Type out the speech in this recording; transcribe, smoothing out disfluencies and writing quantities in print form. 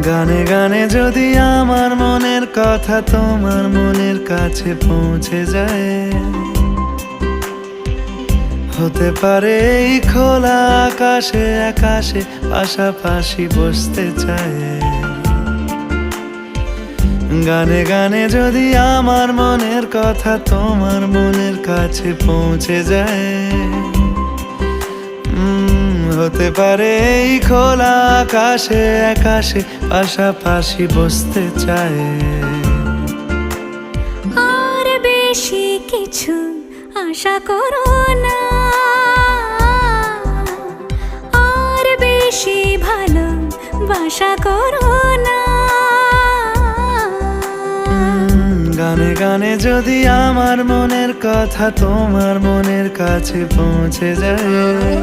গানে গানে যদি আমার মনের কথা তোমার মনের কাছে পৌঁছে যায়, হতে পারে এই খোলা আকাশে আকাশে পাশাপাশি বসতে চায়। গানে গানে যদি আমার মনের কথা তোমার মনের কাছে পৌঁছে যায়, হতে পারে এই খোলা আকাশে আকাশে পাশাপাশি বসতে চায়। আর বেশি কিছু আশা করো না, আর বেশি ভালোবাসা করো না। গানে গানে যদি আমার মনের কথা তোমার মনের কাছে পৌঁছে যায়,